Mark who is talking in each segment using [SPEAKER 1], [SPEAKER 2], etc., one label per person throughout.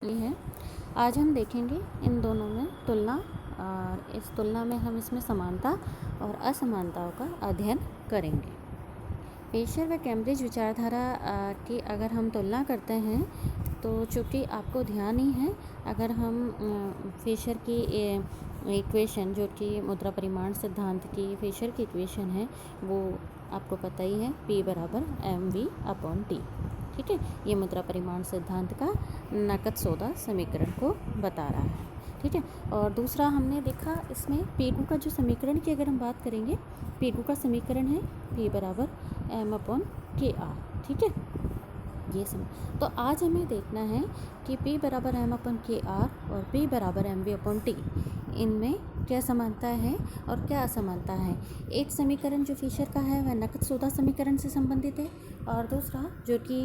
[SPEAKER 1] है। आज हम देखेंगे इन दोनों में तुलना और इस तुलना में हम इसमें समानता और असमानताओं का अध्ययन करेंगे। पेशर व कैम्ब्रिज विचारधारा की अगर हम तुलना करते हैं तो चूँकि आपको ध्यान ही है, अगर हम पेशर की इक्वेशन जो कि मुद्रा परिमाण सिद्धांत की पेशर की इक्वेशन है वो आपको पता ही है, P बराबर mv/t। ठीक है, ये मुद्रा परिमाण सिद्धांत का नकद सौदा समीकरण को बता रहा है। ठीक है, और दूसरा हमने देखा इसमें P2 का जो समीकरण की अगर हम बात करेंगे, P2 का समीकरण है P बराबर m/kr। ठीक है, ये समय तो आज हमें देखना है कि P बराबर m/kr और P बराबर mv/t, इनमें क्या समानता है और क्या असमानता है। एक समीकरण जो फिशर का है वह नकद सौदा समीकरण से संबंधित है, और दूसरा जो कि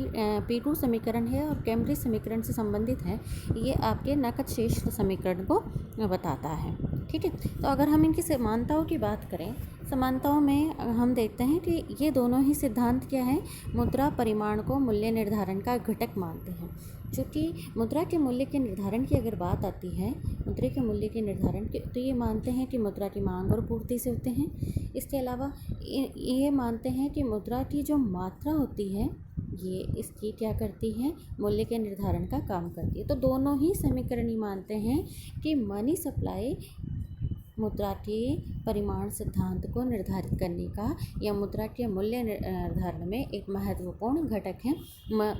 [SPEAKER 1] P2 समीकरण है और कैम्ब्रिज समीकरण से संबंधित है, ये आपके नकद शेष समीकरण को बताता है। ठीक है, तो अगर हम इनकी समानताओं की बात करें, समानताओं में हम देखते हैं कि ये दोनों ही सिद्धांत क्या है, मुद्रा परिमाण को मूल्य निर्धारण का घटक मानते हैं। चूँकि मुद्रा के मूल्य के निर्धारण की अगर बात आती है, मुद्रा के मूल्य के निर्धारण के, तो ये मानते हैं कि मुद्रा की मांग और पूर्ति से होते हैं। इसके अलावा ये मानते हैं कि मुद्रा की जो मात्रा होती है ये इसकी क्या करती है, मूल्य के निर्धारण का काम करती है। तो दोनों ही समीकरण ही मानते हैं कि मनी सप्लाई मुद्रा के परिमाण सिद्धांत को निर्धारित करने का या मुद्रा के मूल्य निर्धारण में एक महत्वपूर्ण घटक है।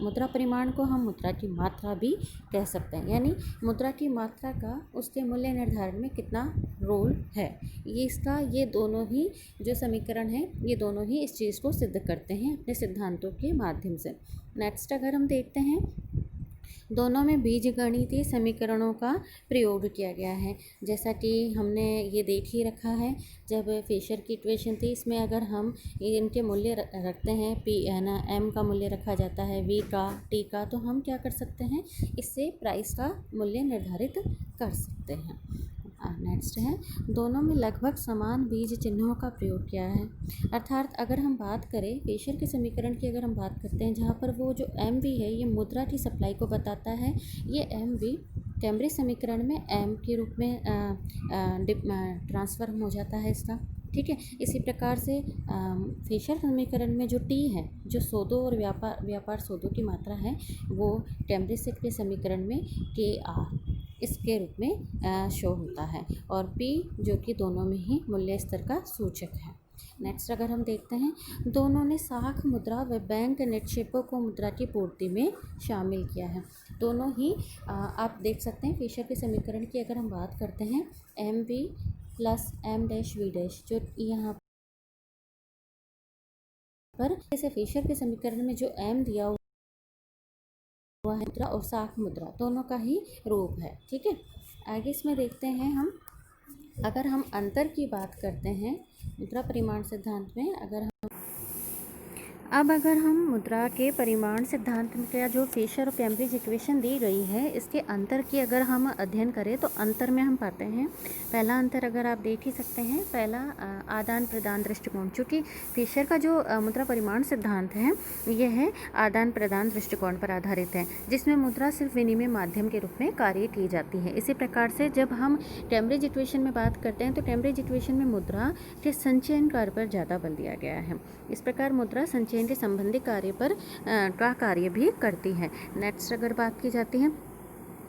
[SPEAKER 1] मुद्रा परिमाण को हम मुद्रा की मात्रा भी कह सकते हैं, यानी मुद्रा की मात्रा का उसके मूल्य निर्धारण में कितना रोल है, ये दोनों ही जो समीकरण हैं ये दोनों ही इस चीज़ को सिद्ध करते हैं अपने सिद्धांतों के माध्यम से। नेक्स्ट अगर हम देखते हैं, दोनों में बीजगणितीय समीकरणों का प्रयोग किया गया है। जैसा कि हमने ये देख ही रखा है, जब फिशर की इक्वेशन थी, इसमें अगर हम इनके मूल्य रखते हैं, P है ना, M का मूल्य रखा जाता है, V का, T का, तो हम क्या कर सकते हैं, इससे प्राइस का मूल्य निर्धारित कर सकते हैं। नेक्स्ट है, दोनों में लगभग समान बीज चिन्हों का प्रयोग किया है। अर्थात अगर हम बात करें पेशर के समीकरण की, अगर हम बात करते हैं जहाँ पर वो जो MV है ये मुद्रा की सप्लाई को बताता है, ये MV कैम्ब्रिज समीकरण में M के रूप में ट्रांसफर हो जाता है इसका। ठीक है, इसी प्रकार से फिशर समीकरण में जो T है, जो सौदों और व्यापार सौदों की मात्रा है, वो कैम्ब्रिज के समीकरण में KR इसके रूप में शो होता है, और P जो कि दोनों में ही मूल्य स्तर का सूचक है। नेक्स्ट अगर हम देखते हैं, दोनों ने साख मुद्रा व बैंक निक्षेपों को मुद्रा की पूर्ति में शामिल किया है। दोनों ही आप देख सकते हैं फिशर के समीकरण की अगर हम बात करते हैं, MV प्लस M-V' जो यहाँ पर जैसे फिशर के समीकरण में जो M दिया हुआ है, मुद्रा और साख मुद्रा दोनों का ही रूप है। ठीक है, आगे इसमें देखते हैं हम, अगर हम अंतर की बात करते हैं मुद्रा परिमाण सिद्धांत में, अगर हम मुद्रा के परिमाण सिद्धांत का जो फिशर और कैम्ब्रिज इक्वेशन दी गई है, इसके अंतर की अगर हम अध्ययन करें तो अंतर में हम पाते हैं, पहला अंतर अगर आप देख ही सकते हैं, पहला आदान प्रदान दृष्टिकोण। चूँकि फिशर का जो मुद्रा परिमाण सिद्धांत है यह है आदान प्रदान दृष्टिकोण पर आधारित है, जिसमें मुद्रा सिर्फ विनिमय माध्यम के रूप में कार्य की जाती है। इसी प्रकार से जब हम कैम्ब्रिज इक्वेशन में बात करते हैं तो कैम्ब्रिज इक्वेशन में मुद्रा के संचयन कार्य पर ज़्यादा बल दिया गया है। इस प्रकार मुद्रा संचयन के संबंधी कार्य पर का कार्य भी करती है। नेक्स्ट अगर बात की जाती है,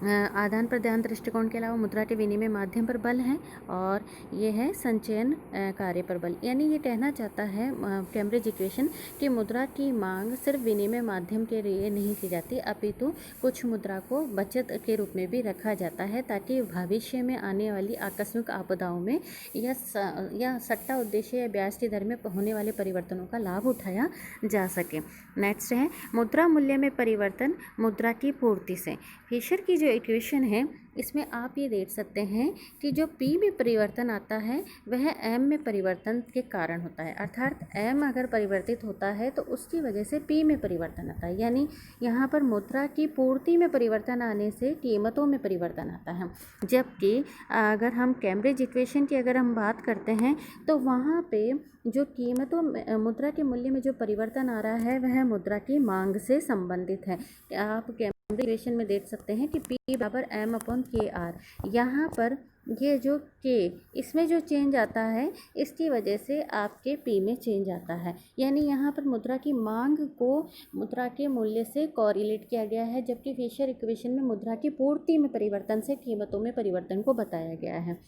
[SPEAKER 1] आदान प्रदान दृष्टिकोण के अलावा मुद्रा के विनिमय माध्यम पर बल है, और ये है संचयन कार्य पर बल। यानी ये कहना चाहता है कैम्ब्रिज इक्वेशन कि मुद्रा की मांग सिर्फ विनिमय माध्यम के लिए नहीं की जाती, अपितु कुछ मुद्रा को बचत के रूप में भी रखा जाता है, ताकि भविष्य में आने वाली आकस्मिक आपदाओं में या सट्टा उद्देश्य या ब्याज की दर में होने वाले परिवर्तनों का लाभ उठाया जा सके। नेक्स्ट है मुद्रा मूल्य में परिवर्तन मुद्रा की पूर्ति से। फिशर की जो इक्वेशन है इसमें आप ये देख सकते हैं कि जो P में परिवर्तन आता है वह M में परिवर्तन के कारण होता है। अर्थात M अगर परिवर्तित होता है तो उसकी वजह से P में परिवर्तन आता है, यानी यहाँ पर मुद्रा की पूर्ति में परिवर्तन आने से कीमतों में परिवर्तन आता है। जबकि अगर हम कैम्ब्रिज इक्वेशन की अगर हम बात करते हैं तो वहाँ पे जो कीमतों में मुद्रा के मूल्य में जो परिवर्तन आ रहा है वह मुद्रा की मांग से संबंधित है। आप इक्वेशन में देख सकते हैं कि P बराबर M अपॉन के आर। यहाँ पर ये जो K इसमें जो चेंज आता है इसकी वजह से आपके P में चेंज आता है, यानी यहाँ पर मुद्रा की मांग को मुद्रा के मूल्य से कोरिलेट किया गया है, जबकि फिशर इक्वेशन में मुद्रा की पूर्ति में परिवर्तन से कीमतों में परिवर्तन को बताया गया है।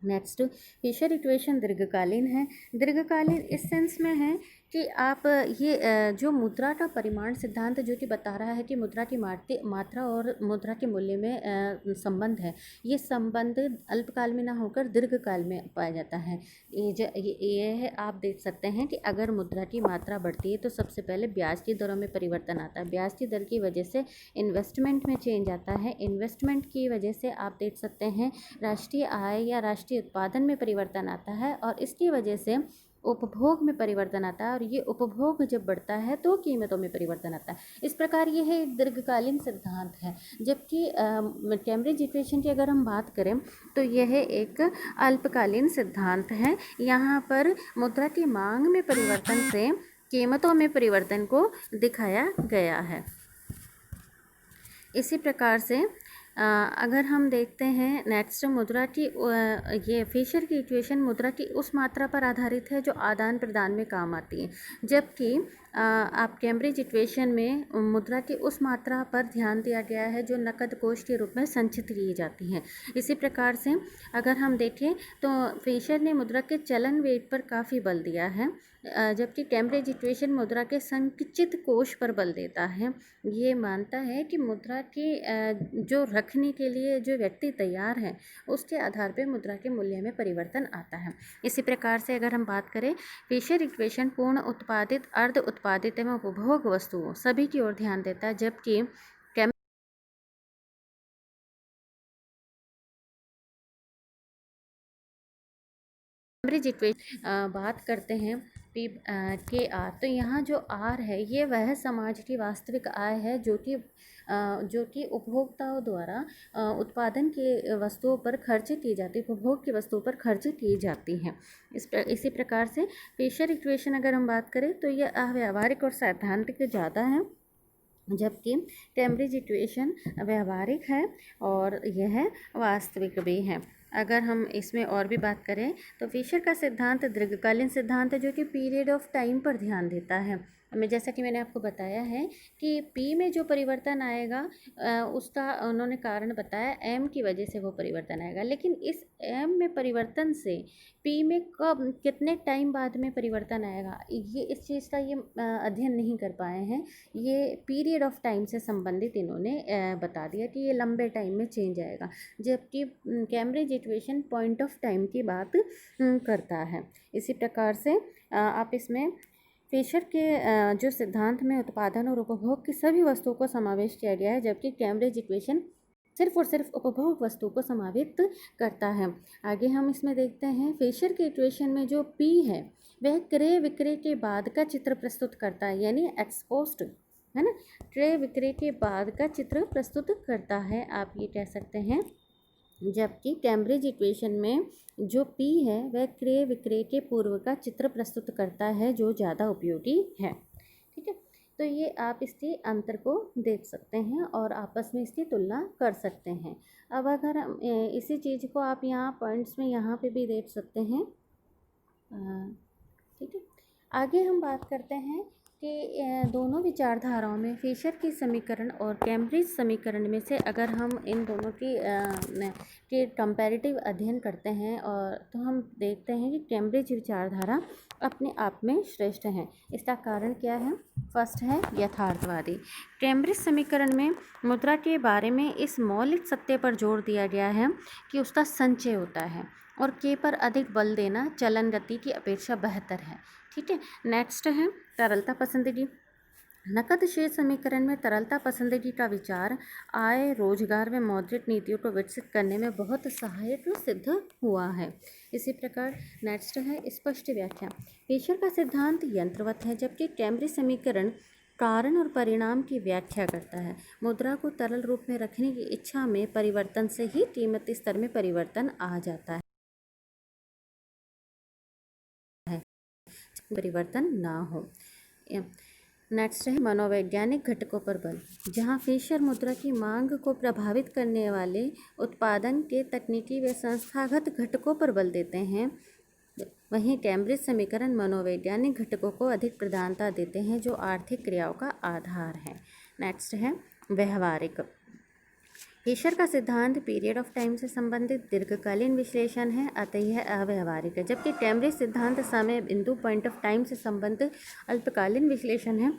[SPEAKER 1] नेक्स्ट, फिशर इक्वेशन दीर्घकालीन है। दीर्घकालीन इस सेंस में है कि आप ये जो मुद्रा का परिमाण सिद्धांत जो कि बता रहा है कि मुद्रा की मात्रा और मुद्रा के मूल्य में संबंध है, ये संबंध अल्पकाल में ना होकर दीर्घकाल में पाया जाता है। ये है, आप देख सकते हैं कि अगर मुद्रा की मात्रा बढ़ती है तो सबसे पहले ब्याज की दरों में परिवर्तन आता है, ब्याज की दर की वजह से इन्वेस्टमेंट में चेंज आता है, इन्वेस्टमेंट की वजह से आप देख सकते हैं राष्ट्रीय आय या राष्ट्रीय उत्पादन में परिवर्तन आता है, और इसकी वजह से उपभोग में परिवर्तन आता है, और ये उपभोग जब बढ़ता है तो कीमतों में परिवर्तन आता है। इस प्रकार ये है एक दीर्घकालीन सिद्धांत है, जबकि कैम्ब्रिज इक्वेशन की अगर हम बात करें तो यह एक अल्पकालीन सिद्धांत है। यहाँ पर मुद्रा की मांग में परिवर्तन से कीमतों में परिवर्तन को दिखाया गया है। इसी प्रकार से अगर हम देखते हैं नेक्स्ट, मुद्रा की ये फिशर की इक्वेशन मुद्रा की उस मात्रा पर आधारित है जो आदान प्रदान में काम आती है, जबकि आप कैम्ब्रिज इक्वेशन में मुद्रा की उस मात्रा पर ध्यान दिया गया है जो नकद कोष के रूप में संचित की जाती है। इसी प्रकार से अगर हम देखें तो फिशर ने मुद्रा के चलन वेग पर काफ़ी बल दिया है, जबकि कैम्ब्रिज इक्वेशन मुद्रा के संचित कोष पर बल देता है। ये मानता है कि मुद्रा की जो रखने के लिए जो व्यक्ति तैयार है उसके आधार पर मुद्रा के मूल्य में परिवर्तन आता है। इसी प्रकार से अगर हम बात करें, फिशर इक्वेशन पूर्ण उत्पादित, अर्ध उत्पादित एवं उपभोग वस्तुओं सभी की ओर ध्यान देता है, जबकि कैम्ब्रिज इक्वेशन बात करते हैं P के आर, तो यहाँ जो आर है ये वह समाज की वास्तविक आय है जो कि उपभोक्ताओं द्वारा उत्पादन के वस्तुओं पर खर्च की जाती, उपभोग की वस्तुओं पर खर्च की जाती हैं। इसी प्रकार से फिशर इक्वेशन अगर हम बात करें तो ये अव्यावहारिक और सैद्धांतिक ज़्यादा है, जबकि कैम्ब्रिज इक्वेशन व्यावहारिक है और यह वास्तविक भी है। अगर हम इसमें और भी बात करें तो फिशर का सिद्धांत दीर्घकालीन सिद्धांत है जो कि पीरियड ऑफ टाइम पर ध्यान देता है। जैसा कि मैंने आपको बताया है कि P में जो परिवर्तन आएगा उसका उन्होंने कारण बताया, M की वजह से वो परिवर्तन आएगा, लेकिन इस M में परिवर्तन से P में कब कितने टाइम बाद में परिवर्तन आएगा, ये इस चीज़ का ये अध्ययन नहीं कर पाए हैं। ये पीरियड ऑफ टाइम से संबंधित इन्होंने बता दिया कि ये लंबे टाइम में चेंज आएगा, जबकि Cambridge equation point of time की बात करता है। इसी प्रकार से आप इसमें फिशर के जो सिद्धांत में उत्पादन और उपभोग की सभी वस्तुओं को समावेश किया गया है, जबकि कैम्ब्रिज इक्वेशन सिर्फ और सिर्फ उपभोग वस्तु को समावित करता है। आगे हम इसमें देखते हैं फिशर के इक्वेशन में जो P है वह क्रय विक्रय के बाद का चित्र प्रस्तुत करता है, यानी एक्सपोस्ट है ना, क्रय विक्रय के बाद का चित्र प्रस्तुत करता है, आप ये कह सकते हैं। जबकि कैम्ब्रिज इक्वेशन में जो P है वह क्रय विक्रय के पूर्व का चित्र प्रस्तुत करता है जो ज़्यादा उपयोगी है। ठीक है, तो ये आप इसके अंतर को देख सकते हैं और आपस में इसकी तुलना कर सकते हैं। अब अगर इसी चीज़ को आप यहाँ पॉइंट्स में यहाँ पे भी देख सकते हैं। ठीक है, आगे हम बात करते हैं कि दोनों विचारधाराओं में फिशर की समीकरण और कैम्ब्रिज समीकरण में से अगर हम इन दोनों की कंपैरेटिव अध्ययन करते हैं और तो हम देखते हैं कि कैम्ब्रिज विचारधारा अपने आप में श्रेष्ठ है। इसका कारण क्या है? फर्स्ट है यथार्थवादी। कैम्ब्रिज समीकरण में मुद्रा के बारे में इस मौलिक सत्य पर जोर दिया गया है कि उसका संचय होता है और के पर अधिक बल देना चलन गति की अपेक्षा बेहतर है। ठीक है, नेक्स्ट है तरलता पसंदगी। नकद शेष समीकरण में तरलता पसंदगी का विचार आय, रोजगार व मौद्रिक नीतियों को विकसित करने में बहुत सहायक सिद्ध हुआ है। इसी प्रकार नेक्स्ट है स्पष्ट व्याख्या। फिशर का सिद्धांत यंत्रवत है, जबकि कैम्ब्रिज समीकरण कारण और परिणाम की व्याख्या करता है। मुद्रा को तरल रूप में रखने की इच्छा में परिवर्तन से ही कीमत स्तर में परिवर्तन आ जाता है, परिवर्तन ना हो। नेक्स्ट है मनोवैज्ञानिक घटकों पर बल। जहां फिशर मुद्रा की मांग को प्रभावित करने वाले उत्पादन के तकनीकी व संस्थागत घटकों पर बल देते हैं, वहीं कैम्ब्रिज समीकरण मनोवैज्ञानिक घटकों को अधिक प्रधानता देते हैं जो आर्थिक क्रियाओं का आधार है। नेक्स्ट है व्यवहारिक। फिशर का सिद्धांत पीरियड ऑफ टाइम से संबंधित दीर्घकालीन विश्लेषण है, अतः यह अव्यवहारिक है, जबकि कैम्ब्रिज सिद्धांत समय बिंदु पॉइंट ऑफ टाइम से संबंधित अल्पकालीन विश्लेषण है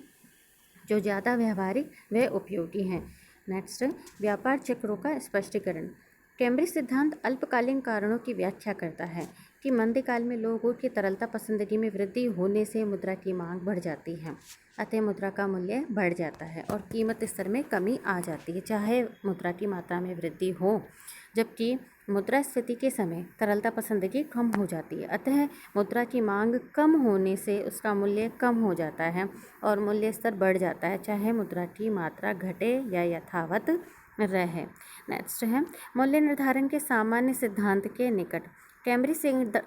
[SPEAKER 1] जो ज़्यादा व्यवहारिक व उपयोगी हैं। नेक्स्ट व्यापार चक्रों का स्पष्टीकरण। कैम्ब्रिज सिद्धांत अल्पकालीन कारणों की व्याख्या करता है कि मंदकाल में लोगों की तरलता पसंदगी में वृद्धि होने से मुद्रा की मांग बढ़ जाती है, अतः मुद्रा का मूल्य बढ़ जाता है और कीमत स्तर में कमी आ जाती है, चाहे मुद्रा की मात्रा में वृद्धि हो। जबकि मुद्रास्फीति के समय तरलता पसंदगी कम हो जाती है, अतः मुद्रा की मांग कम होने से उसका मूल्य कम हो जाता है और मूल्य स्तर बढ़ जाता है, चाहे मुद्रा की मात्रा घटे या यथावत रहे। नेक्स्ट है मूल्य निर्धारण के सामान्य सिद्धांत के निकट। कैम्ब्रिज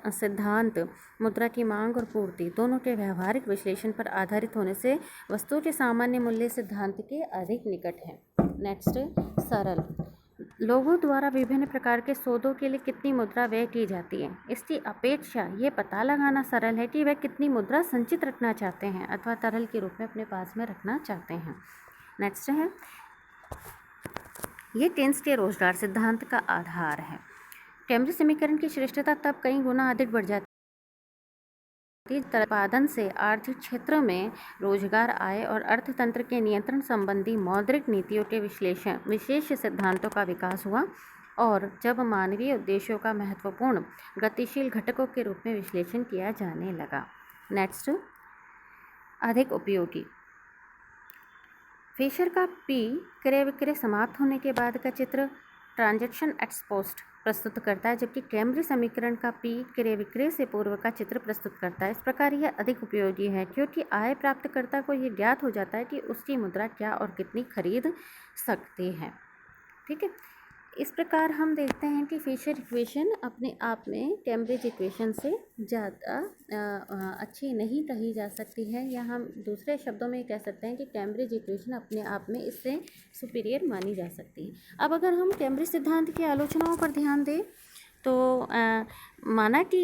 [SPEAKER 1] सिद्धांत मुद्रा की मांग और पूर्ति दोनों के व्यवहारिक विश्लेषण पर आधारित होने से वस्तुओं के सामान्य मूल्य सिद्धांत के अधिक निकट है। नेक्स्ट सरल। लोगों द्वारा विभिन्न प्रकार के सौदों के लिए कितनी मुद्रा व्यय की जाती है, इसकी अपेक्षा ये पता लगाना सरल है कि वे कितनी मुद्रा संचित रखना चाहते हैं अथवा तरल के रूप में अपने पास में रखना चाहते हैं। नेक्स्ट है ये केन्स के रोजगार सिद्धांत का आधार है। कैम्ब्रिज समीकरण की श्रेष्ठता तब कई गुना अधिक बढ़ जाती है उत्पादन से आर्थिक क्षेत्रों में रोजगार आय और अर्थतंत्र के नियंत्रण संबंधी मौद्रिक नीतियों के विश्लेषण विशेष सिद्धांतों का विकास हुआ और जब मानवीय उद्देश्यों का महत्वपूर्ण गतिशील घटकों के रूप में विश्लेषण किया जाने लगा। नेक्स्ट अधिक उपयोगी। फिशर का पी क्रय विक्रय समाप्त होने के बाद का चित्र ट्रांजैक्शन एक्स पोस्ट प्रस्तुत करता है, जबकि कैम्ब्रिज समीकरण का पी क्रय विक्रय से पूर्व का चित्र प्रस्तुत करता है। इस प्रकार यह अधिक उपयोगी है क्योंकि आय प्राप्तकर्ता को यह ज्ञात हो जाता है कि उसकी मुद्रा क्या और कितनी खरीद सकती है। ठीक है, इस प्रकार हम देखते हैं कि फिशर इक्वेशन अपने आप में कैम्ब्रिज इक्वेशन से ज़्यादा अच्छी नहीं कही जा सकती है, या हम दूसरे शब्दों में कह सकते हैं कि कैम्ब्रिज इक्वेशन अपने आप में इससे सुपीरियर मानी जा सकती है। अब अगर हम कैम्ब्रिज सिद्धांत की आलोचनाओं पर ध्यान दें तो माना कि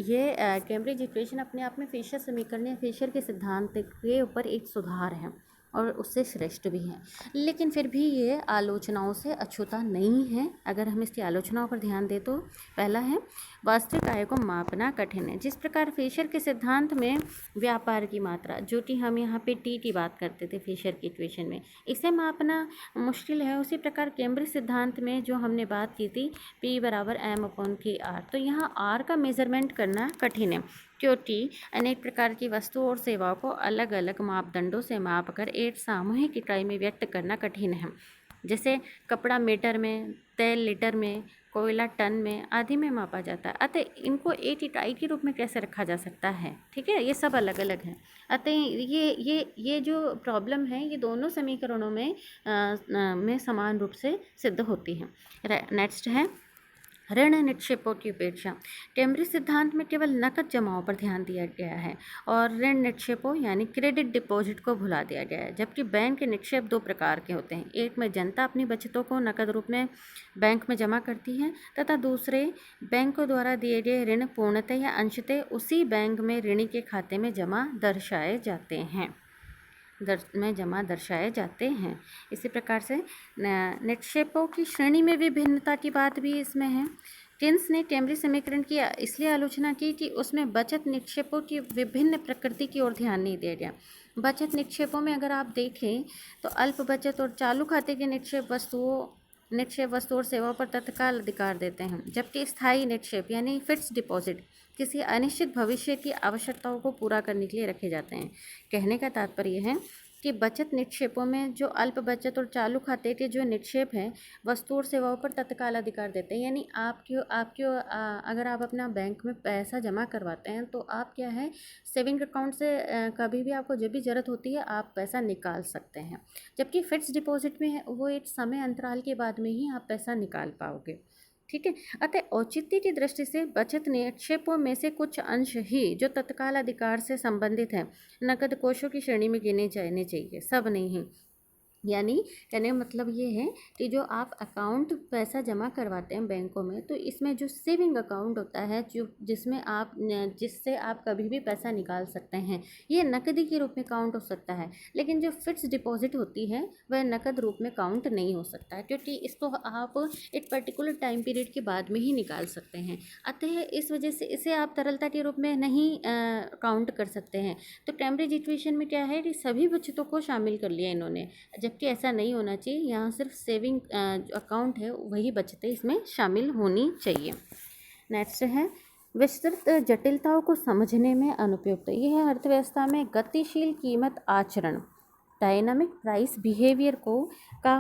[SPEAKER 1] ये कैम्ब्रिज इक्वेशन अपने आप में फिशर समीकरण या फिशर के सिद्धांत के ऊपर एक सुधार है और उससे श्रेष्ठ भी हैं, लेकिन फिर भी ये आलोचनाओं से अछूता नहीं है। अगर हम इसकी आलोचनाओं पर ध्यान दें तो पहला है वास्तविक आय को मापना कठिन है। जिस प्रकार फिशर के सिद्धांत में व्यापार की मात्रा, जो कि हम यहाँ पे टी की बात करते थे फिशर की इक्वेशन में, इसे मापना मुश्किल है, उसी प्रकार कैम्ब्रिज सिद्धांत में जो हमने बात की थी P बराबर M/KR, तो यहाँ R का मेज़रमेंट करना कठिन है क्योंकि अनेक प्रकार की वस्तुओं और सेवाओं को अलग अलग मापदंडों से मापकर एक सामूहिक इकाई में व्यक्त करना कठिन है। जैसे कपड़ा मीटर में, तेल लीटर में, कोयला टन में आदि में मापा जाता है, अतः इनको एक इकाई के रूप में कैसे रखा जा सकता है। ठीक है, ये सब अलग अलग हैं, अतः ये जो प्रॉब्लम है ये दोनों समीकरणों में समान रूप से सिद्ध होती है। नेक्स्ट है ऋण निक्षेपों की उपेक्षा। कैम्ब्रिज सिद्धांत में केवल नकद जमाओं पर ध्यान दिया गया है और ऋण निक्षेपों यानी क्रेडिट डिपॉजिट को भुला दिया गया है, जबकि बैंक के निक्षेप दो प्रकार के होते हैं। एक में जनता अपनी बचतों को नकद रूप में बैंक में जमा करती है तथा दूसरे बैंकों द्वारा दिए गए ऋण पूर्णतः या अंशतः उसी बैंक में ऋणी के खाते में जमा दर्शाए जाते हैं। इसी प्रकार से निक्षेपों की श्रेणी में भी भिन्नता की बात भी इसमें है। केन्स ने कैम्ब्रिज समीकरण की इसलिए आलोचना की कि उसमें बचत निक्षेपों की विभिन्न प्रकृति की ओर ध्यान नहीं दिया गया। बचत निक्षेपों में अगर आप देखें तो अल्प बचत और चालू खाते के निक्षेप वस्तुओं और सेवाओं पर तत्काल अधिकार देते हैं, जबकि स्थायी निक्षेप यानी फिक्स्ड डिपॉजिट किसी अनिश्चित भविष्य की आवश्यकताओं को पूरा करने के लिए रखे जाते हैं। कहने का तात्पर्य है कि बचत निक्षेपों में जो अल्प बचत और चालू खाते के जो निक्षेप हैं वस्तु और सेवाओं पर तत्काल अधिकार देते हैं, यानी अगर आप अपना बैंक में पैसा जमा करवाते हैं तो आप क्या है सेविंग अकाउंट से कभी भी आपको जब भी ज़रूरत होती है आप पैसा निकाल सकते हैं, जबकि फिक्स्ड डिपॉजिट में वो एक समय अंतराल के बाद में ही आप पैसा निकाल पाओगे। ठीक है। अतः औचित्य की दृष्टि से बचत निक्षेपों में से कुछ अंश ही जो तत्काल अधिकार से संबंधित है नकद कोषों की श्रेणी में गिने जाने चाहिए, सब नहीं। यानी कहने का मतलब ये है कि जो आप अकाउंट पैसा जमा करवाते हैं बैंकों में, तो इसमें जो सेविंग अकाउंट होता है जो जिससे आप कभी भी पैसा निकाल सकते हैं, ये नकदी के रूप में काउंट हो सकता है। लेकिन जो फिक्स डिपॉजिट होती है वह नकद रूप में काउंट नहीं हो सकता है, क्योंकि इसको आप एक पर्टिकुलर टाइम पीरियड के बाद में ही निकाल सकते हैं। अतः इस वजह से इसे आप तरलता के रूप में नहीं काउंट कर सकते हैं। तो कैम्ब्रिज इक्वेशन में क्या है कि सभी बचतों को शामिल कर लिया इन्होंने, जबकि ऐसा नहीं होना चाहिए। यहाँ सिर्फ सेविंग जो अकाउंट है वही बचतें इसमें शामिल होनी चाहिए। नेक्स्ट है विस्तृत जटिलताओं को समझने में अनुपयुक्त। यह है अर्थव्यवस्था में गतिशील कीमत आचरण, डायनामिक प्राइस बिहेवियर का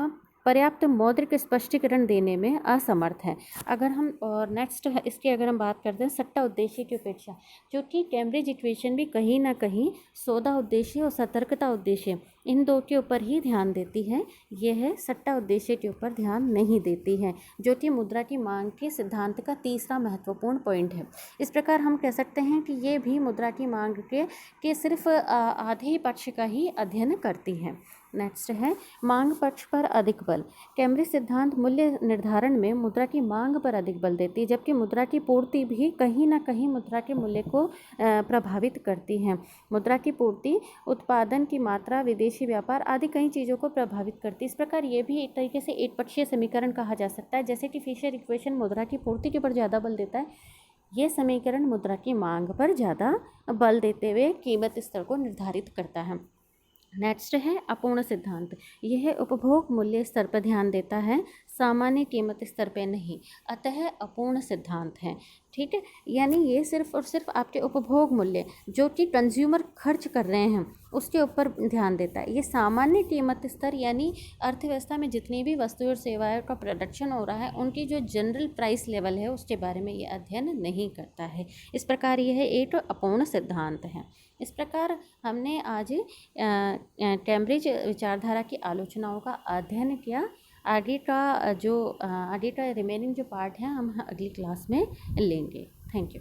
[SPEAKER 1] पर्याप्त मौद्रिक स्पष्टीकरण देने में असमर्थ है। अगर हम और नेक्स्ट इसकी अगर हम बात करते हैं सट्टा उद्देश्य की उपेक्षा, जो कि कैम्ब्रिज इक्वेशन भी कहीं ना कहीं सौदा उद्देश्य और सतर्कता उद्देश्य इन दो के ऊपर ही ध्यान देती है, यह सट्टा उद्देश्य के ऊपर ध्यान नहीं देती है, जो कि मुद्रा की मांग के सिद्धांत का तीसरा महत्वपूर्ण पॉइंट है। इस प्रकार हम कह सकते हैं कि ये भी मुद्रा की मांग के सिर्फ आधे ही पक्ष का ही अध्ययन करती है। नेक्स्ट है मांग पक्ष पर अधिक बल। कैम्ब्रिज सिद्धांत मूल्य निर्धारण में मुद्रा की मांग पर अधिक बल देती है, जबकि मुद्रा की पूर्ति भी कहीं ना कहीं मुद्रा के मूल्य को प्रभावित करती है। मुद्रा की पूर्ति, उत्पादन की मात्रा, विदेशी व्यापार आदि कई चीज़ों को प्रभावित करती है। इस प्रकार ये भी एक तरीके से एक पक्षीय समीकरण कहा जा सकता है। जैसे कि फिशर इक्वेशन मुद्रा की पूर्ति के ऊपर ज़्यादा बल देता है, ये समीकरण मुद्रा की मांग पर ज़्यादा बल देते हुए कीमत स्तर को निर्धारित करता है। नेक्स्ट है अपूर्ण सिद्धांत। यह उपभोग मूल्य स्तर पर ध्यान देता है, सामान्य कीमत स्तर पर नहीं, अतः अपूर्ण सिद्धांत है। ठीक है, यानी ये सिर्फ और सिर्फ आपके उपभोग मूल्य जो कि कंज्यूमर खर्च कर रहे हैं उसके ऊपर ध्यान देता है। ये सामान्य कीमत स्तर यानी अर्थव्यवस्था में जितनी भी वस्तुएं और सेवाओं का प्रोडक्शन हो रहा है उनकी जो जनरल प्राइस लेवल है उसके बारे में ये अध्ययन नहीं करता है। इस प्रकार यह एक अपूर्ण सिद्धांत है। इस प्रकार हमने आज कैम्ब्रिज विचारधारा की आलोचनाओं का अध्ययन किया। आगे का रिमेनिंग जो पार्ट है हम अगली क्लास में लेंगे। Thank you.